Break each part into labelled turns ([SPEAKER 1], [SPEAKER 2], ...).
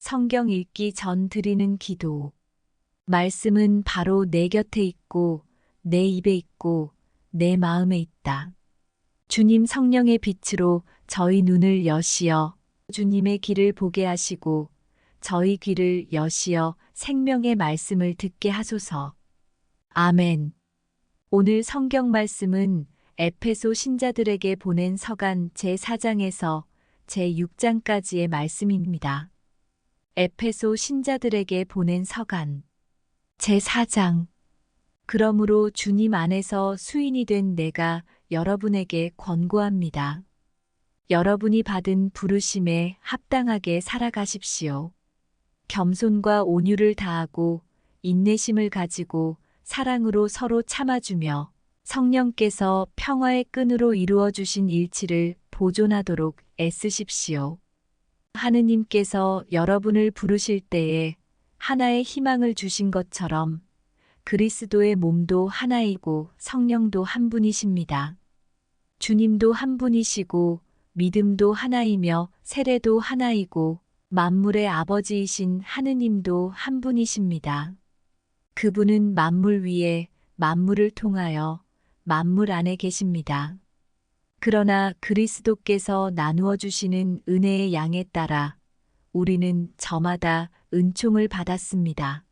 [SPEAKER 1] 성경 읽기 전 드리는 기도. 말씀은 바로 내 곁에 있고, 내 입에 있고, 내 마음에 있다. 주님 성령의 빛으로 저희 눈을 여시어 주님의 길을 보게 하시고, 저희 귀를 여시어 생명의 말씀을 듣게 하소서. 아멘. 오늘 성경 말씀은 에페소 신자들에게 보낸 서간 제4장에서 제6장까지의 말씀입니다. 에페소 신자들에게 보낸 서간 제4장. 그러므로 주님 안에서 수인이 된 내가 여러분에게 권고합니다. 여러분이 받은 부르심에 합당하게 살아가십시오. 겸손과 온유를 다하고 인내심을 가지고 사랑으로 서로 참아주며 성령께서 평화의 끈으로 이루어 주신 일치를 보존하도록 애쓰십시오. 하느님께서 여러분을 부르실 때에 하나의 희망을 주신 것처럼 그리스도의 몸도 하나이고 성령도 한 분이십니다. 주님도 한 분이시고 믿음도 하나이며 세례도 하나이고 만물의 아버지이신 하느님도 한 분이십니다. 그분은 만물 위에 만물을 통하여 만물 안에 계십니다. 그러나 그리스도께서 나누어 주시는 은혜의 양에 따라 우리는 저마다 은총을 받았습니다.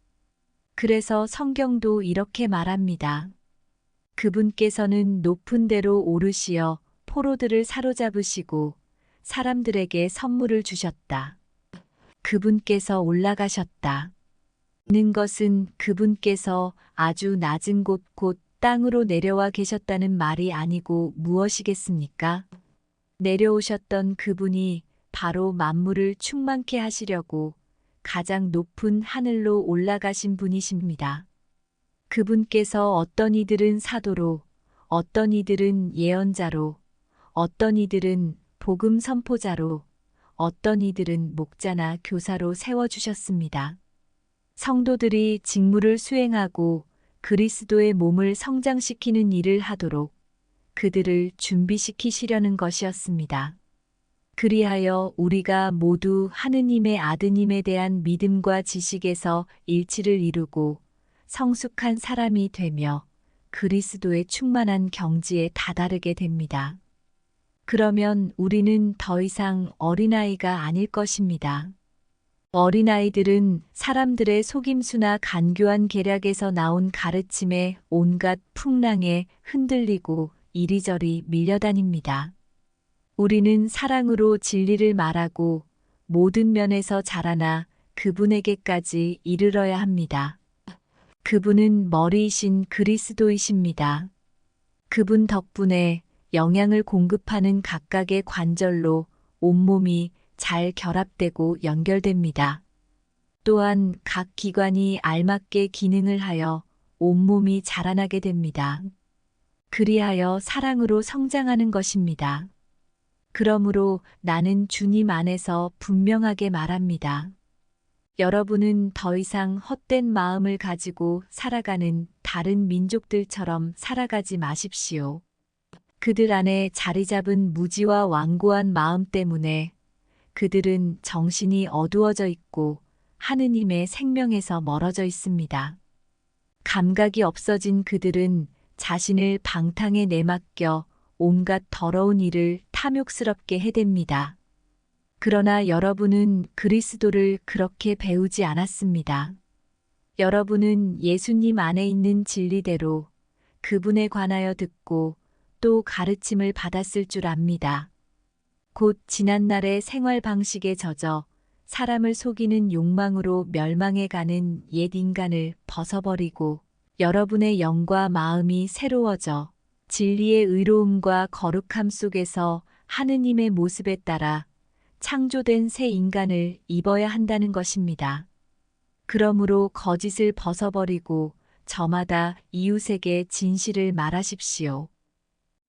[SPEAKER 1] 그래서 성경도 이렇게 말합니다. 그분께서는 높은 데로 오르시어 포로들을 사로잡으시고 사람들에게 선물을 주셨다. 그분께서 올라가셨다. 는 것은 그분께서 아주 낮은 곳 곧 땅으로 내려와 계셨다는 말이 아니고 무엇이겠습니까? 내려오셨던 그분이 바로 만물을 충만케 하시려고 가장 높은 하늘로 올라가신 분이십니다. 그분께서 어떤 이들은 사도로, 어떤 이들은 예언자로, 어떤 이들은 복음 선포자로, 어떤 이들은 목자나 교사로 세워주셨습니다. 성도들이 직무를 수행하고 그리스도의 몸을 성장시키는 일을 하도록 그들을 준비시키시려는 것이었습니다. 그리하여 우리가 모두 하느님의 아드님에 대한 믿음과 지식에서 일치를 이루고 성숙한 사람이 되며 그리스도의 충만한 경지에 다다르게 됩니다. 그러면 우리는 더 이상 어린아이가 아닐 것입니다. 어린아이들은 사람들의 속임수나 간교한 계략에서 나온 가르침에 온갖 풍랑에 흔들리고 이리저리 밀려다닙니다. 우리는 사랑으로 진리를 말하고 모든 면에서 자라나 그분에게까지 이르러야 합니다. 그분은 머리이신 그리스도이십니다. 그분 덕분에 영양을 공급하는 각각의 관절로 온몸이 잘 결합되고 연결됩니다. 또한 각 기관이 알맞게 기능을 하여 온몸이 자라나게 됩니다. 그리하여 사랑으로 성장하는 것입니다. 그러므로 나는 주님 안에서 분명하게 말합니다. 여러분은 더 이상 헛된 마음을 가지고 살아가는 다른 민족들처럼 살아가지 마십시오. 그들 안에 자리 잡은 무지와 완고한 마음 때문에 그들은 정신이 어두워져 있고 하느님의 생명에서 멀어져 있습니다. 감각이 없어진 그들은 자신을 방탕에 내맡겨 온갖 더러운 일을 탐욕스럽게 해댑니다. 그러나 여러분은 그리스도를 그렇게 배우지 않았습니다. 여러분은 예수님 안에 있는 진리대로 그분에 관하여 듣고 또 가르침을 받았을 줄 압니다. 곧 지난날의 생활 방식에 젖어 사람을 속이는 욕망으로 멸망해 가는 옛 인간을 벗어버리고 여러분의 영과 마음이 새로워져 진리의 의로움과 거룩함 속에서 하느님의 모습에 따라 창조된 새 인간을 입어야 한다는 것입니다. 그러므로 거짓을 벗어버리고 저마다 이웃에게 진실을 말하십시오.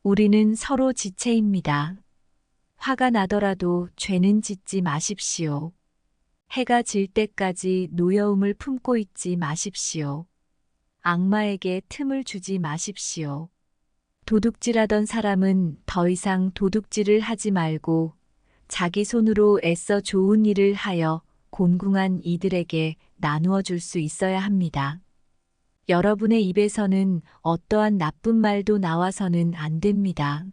[SPEAKER 1] 우리는 서로 지체입니다. 화가 나더라도 죄는 짓지 마십시오. 해가 질 때까지 노여움을 품고 있지 마십시오. 악마에게 틈을 주지 마십시오. 도둑질하던 사람은 더 이상 도둑질을 하지 말고 자기 손으로 애써 좋은 일을 하여 곤궁한 이들에게 나누어 줄 수 있어야 합니다. 여러분의 입에서는 어떠한 나쁜 말도 나와서는 안 됩니다.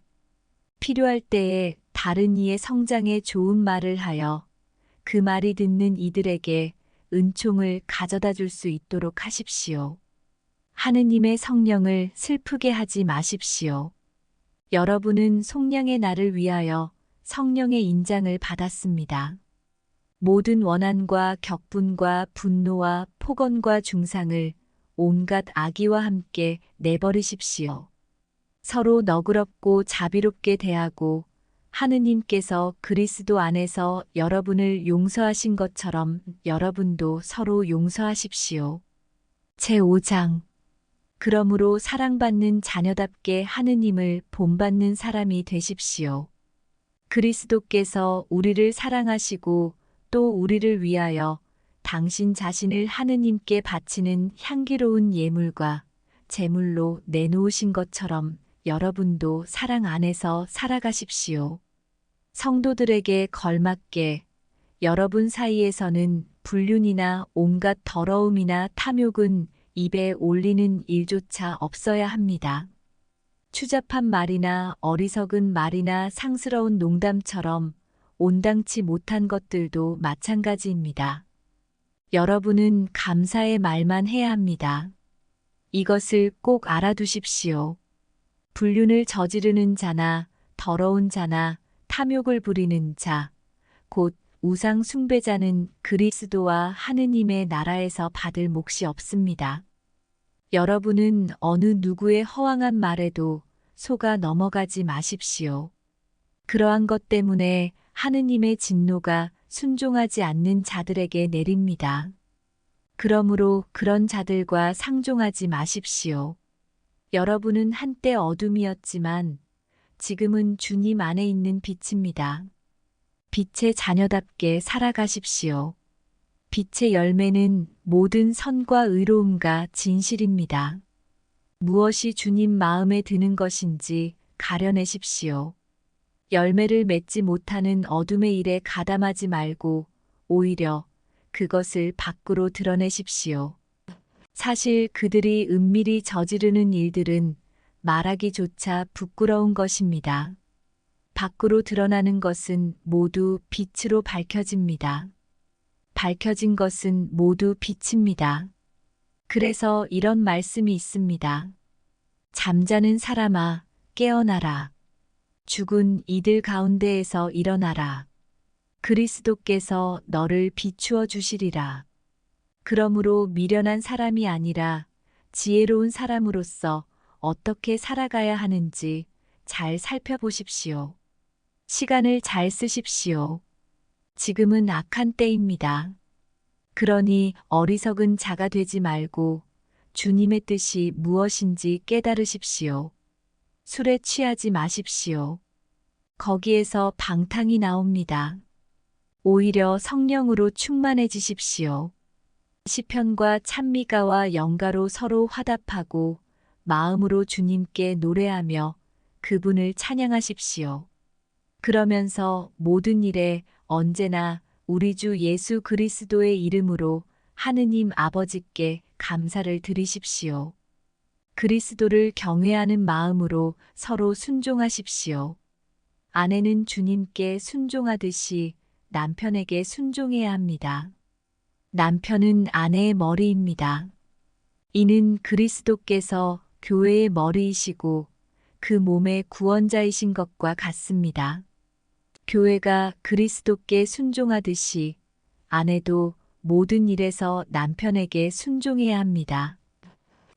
[SPEAKER 1] 필요할 때에 다른 이의 성장에 좋은 말을 하여 그 말이 듣는 이들에게 은총을 가져다 줄 수 있도록 하십시오. 하느님의 성령을 슬프게 하지 마십시오. 여러분은 속량의 날을 위하여 성령의 인장을 받았습니다. 모든 원한과 격분과 분노와 폭언과 중상을 온갖 악의와 함께 내버리십시오. 서로 너그럽고 자비롭게 대하고 하느님께서 그리스도 안에서 여러분을 용서하신 것처럼 여러분도 서로 용서하십시오. 제5장 그러므로 사랑받는 자녀답게 하느님을 본받는 사람이 되십시오. 그리스도께서 우리를 사랑하시고 또 우리를 위하여 당신 자신을 하느님께 바치는 향기로운 예물과 제물로 내놓으신 것처럼 여러분도 사랑 안에서 살아가십시오. 성도들에게 걸맞게 여러분 사이에서는 불륜이나 온갖 더러움이나 탐욕은 입에 올리는 일조차 없어야 합니다. 추잡한 말이나 어리석은 말이나 상스러운 농담처럼 온당치 못한 것들도 마찬가지입니다. 여러분은 감사의 말만 해야 합니다. 이것을 꼭 알아두십시오. 불륜을 저지르는 자나 더러운 자나 탐욕을 부리는 자, 곧 우상 숭배자는 그리스도와 하느님의 나라에서 받을 몫이 없습니다. 여러분은 어느 누구의 허황한 말에도 속아 넘어가지 마십시오. 그러한 것 때문에 하느님의 진노가 순종하지 않는 자들에게 내립니다. 그러므로 그런 자들과 상종하지 마십시오. 여러분은 한때 어둠이었지만 지금은 주님 안에 있는 빛입니다. 빛의 자녀답게 살아가십시오. 빛의 열매는 모든 선과 의로움과 진실입니다. 무엇이 주님 마음에 드는 것인지 가려내십시오. 열매를 맺지 못하는 어둠의 일에 가담하지 말고 오히려 그것을 밖으로 드러내십시오. 사실 그들이 은밀히 저지르는 일들은 말하기조차 부끄러운 것입니다. 밖으로 드러나는 것은 모두 빛으로 밝혀집니다. 밝혀진 것은 모두 빛입니다. 그래서 이런 말씀이 있습니다. 잠자는 사람아, 깨어나라. 죽은 이들 가운데에서 일어나라. 그리스도께서 너를 비추어 주시리라. 그러므로 미련한 사람이 아니라 지혜로운 사람으로서 어떻게 살아가야 하는지 잘 살펴보십시오. 시간을 잘 쓰십시오. 지금은 악한 때입니다. 그러니 어리석은 자가 되지 말고 주님의 뜻이 무엇인지 깨달으십시오. 술에 취하지 마십시오. 거기에서 방탕이 나옵니다. 오히려 성령으로 충만해지십시오. 시편과 찬미가와 영가로 서로 화답하고 마음으로 주님께 노래하며 그분을 찬양하십시오. 그러면서 모든 일에 언제나 우리 주 예수 그리스도의 이름으로 하느님 아버지께 감사를 드리십시오. 그리스도를 경외하는 마음으로 서로 순종하십시오. 아내는 주님께 순종하듯이 남편에게 순종해야 합니다. 남편은 아내의 머리입니다. 이는 그리스도께서 교회의 머리이시고 그 몸의 구원자이신 것과 같습니다. 교회가 그리스도께 순종하듯이 아내도 모든 일에서 남편에게 순종해야 합니다.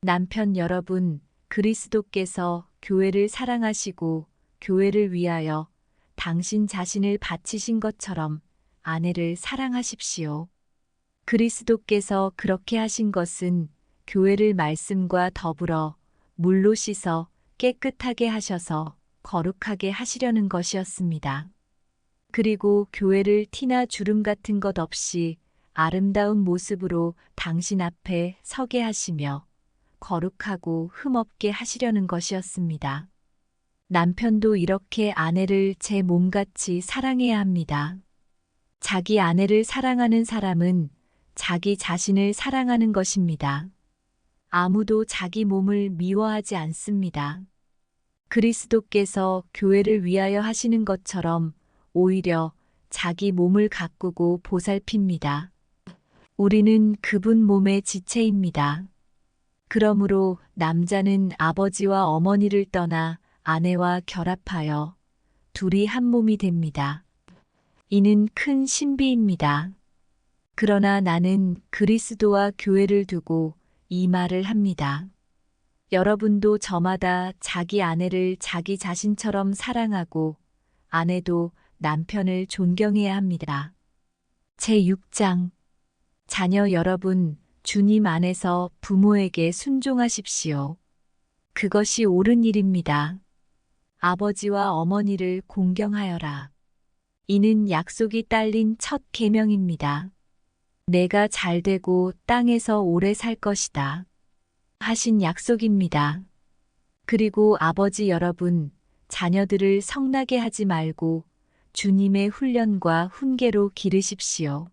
[SPEAKER 1] 남편 여러분, 그리스도께서 교회를 사랑하시고 교회를 위하여 당신 자신을 바치신 것처럼 아내를 사랑하십시오. 그리스도께서 그렇게 하신 것은 교회를 말씀과 더불어 물로 씻어 깨끗하게 하셔서 거룩하게 하시려는 것이었습니다. 그리고 교회를 티나 주름 같은 것 없이 아름다운 모습으로 당신 앞에 서게 하시며 거룩하고 흠없게 하시려는 것이었습니다. 남편도 이렇게 아내를 제 몸같이 사랑해야 합니다. 자기 아내를 사랑하는 사람은 자기 자신을 사랑하는 것입니다. 아무도 자기 몸을 미워하지 않습니다. 그리스도께서 교회를 위하여 하시는 것처럼 오히려 자기 몸을 가꾸고 보살핍니다. 우리는 그분 몸의 지체입니다. 그러므로 남자는 아버지와 어머니를 떠나 아내와 결합하여 둘이 한 몸이 됩니다. 이는 큰 신비입니다. 그러나 나는 그리스도와 교회를 두고 이 말을 합니다. 여러분도 저마다 자기 아내를 자기 자신처럼 사랑하고 아내도 남편을 존경해야 합니다. 제6장 자녀 여러분, 주님 안에서 부모에게 순종하십시오. 그것이 옳은 일입니다. 아버지와 어머니를 공경하여라. 이는 약속이 딸린 첫 계명입니다. 내가 잘되고 땅에서 오래 살 것이다. 하신 약속입니다. 그리고 아버지 여러분, 자녀들을 성나게 하지 말고 주님의 훈련과 훈계로 기르십시오.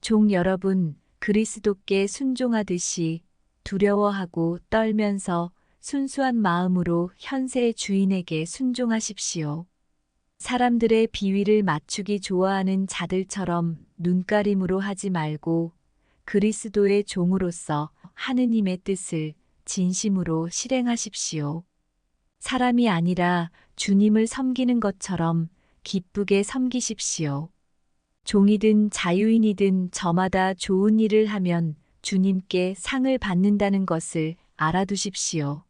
[SPEAKER 1] 종 여러분, 그리스도께 순종하듯이 두려워하고 떨면서 순수한 마음으로 현세의 주인에게 순종하십시오. 사람들의 비위를 맞추기 좋아하는 자들처럼 눈가림으로 하지 말고 그리스도의 종으로서 하느님의 뜻을 진심으로 실행하십시오. 사람이 아니라 주님을 섬기는 것처럼 기쁘게 섬기십시오. 종이든 자유인이든 저마다 좋은 일을 하면 주님께 상을 받는다는 것을 알아두십시오.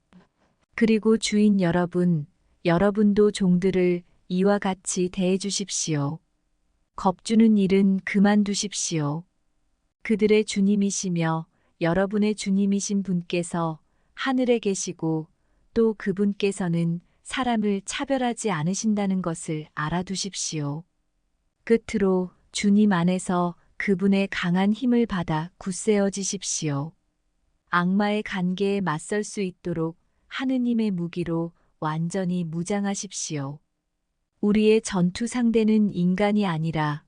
[SPEAKER 1] 그리고 주인 여러분, 여러분도 종들을 이와 같이 대해 주십시오. 겁주는 일은 그만두십시오. 그들의 주님이시며 여러분의 주님이신 분께서 하늘에 계시고 또 그분께서는 사람을 차별하지 않으신다는 것을 알아두십시오. 끝으로 주님 안에서 그분의 강한 힘을 받아 굳세어지십시오. 악마의 관계에 맞설 수 있도록 하느님의 무기로 완전히 무장하십시오. 우리의 전투 상대는 인간이 아니라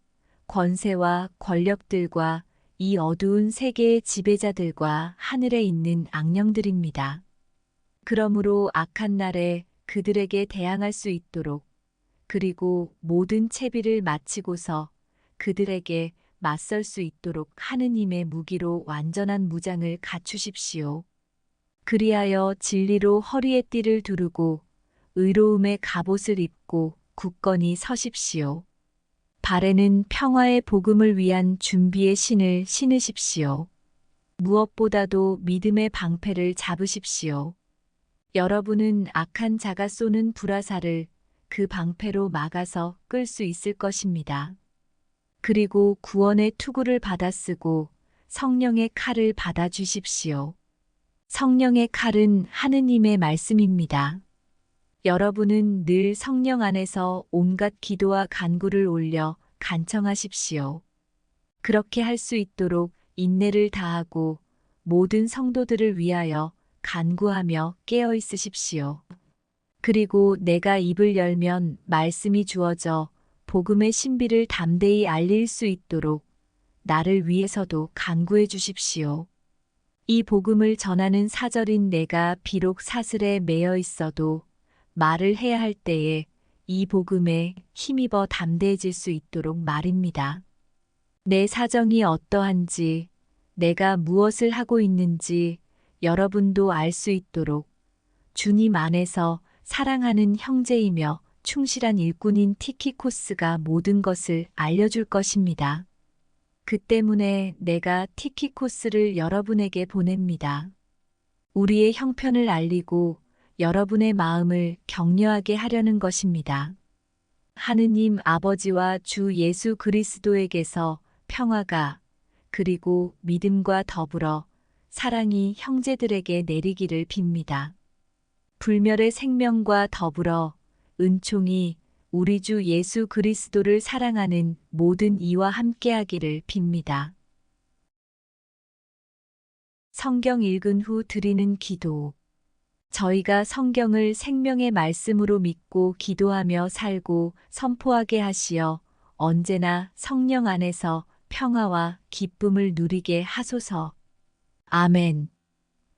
[SPEAKER 1] 권세와 권력들과 이 어두운 세계의 지배자들과 하늘에 있는 악령들입니다. 그러므로 악한 날에 그들에게 대항할 수 있도록 그리고 모든 채비를 마치고서 그들에게 맞설 수 있도록 하느님의 무기로 완전한 무장을 갖추십시오. 그리하여 진리로 허리에 띠를 두르고 의로움의 갑옷을 입고 굳건히 서십시오. 발에는 평화의 복음을 위한 준비의 신을 신으십시오. 무엇보다도 믿음의 방패를 잡으십시오. 여러분은 악한 자가 쏘는 불화살을 그 방패로 막아서 끌 수 있을 것입니다. 그리고 구원의 투구를 받아 쓰고 성령의 칼을 받아 주십시오. 성령의 칼은 하느님의 말씀입니다. 여러분은 늘 성령 안에서 온갖 기도와 간구를 올려 간청하십시오. 그렇게 할 수 있도록 인내를 다하고 모든 성도들을 위하여 간구하며 깨어 있으십시오. 그리고 내가 입을 열면 말씀이 주어져 복음의 신비를 담대히 알릴 수 있도록 나를 위해서도 간구해 주십시오. 이 복음을 전하는 사절인 내가 비록 사슬에 매여 있어도 말을 해야 할 때에 이 복음에 힘입어 담대해질 수 있도록 말입니다. 내 사정이 어떠한지, 내가 무엇을 하고 있는지 여러분도 알 수 있도록 주님 안에서 사랑하는 형제이며 충실한 일꾼인 티키코스가 모든 것을 알려줄 것입니다. 그 때문에 내가 티키코스를 여러분에게 보냅니다. 우리의 형편을 알리고 여러분의 마음을 격려하게 하려는 것입니다. 하느님 아버지와 주 예수 그리스도에게서 평화가 그리고 믿음과 더불어 사랑이 형제들에게 내리기를 빕니다. 불멸의 생명과 더불어 은총이 우리 주 예수 그리스도를 사랑하는 모든 이와 함께하기를 빕니다. 성경 읽은 후 드리는 기도. 저희가 성경을 생명의 말씀으로 믿고 기도하며 살고 선포하게 하시어 언제나 성령 안에서 평화와 기쁨을 누리게 하소서. 아멘.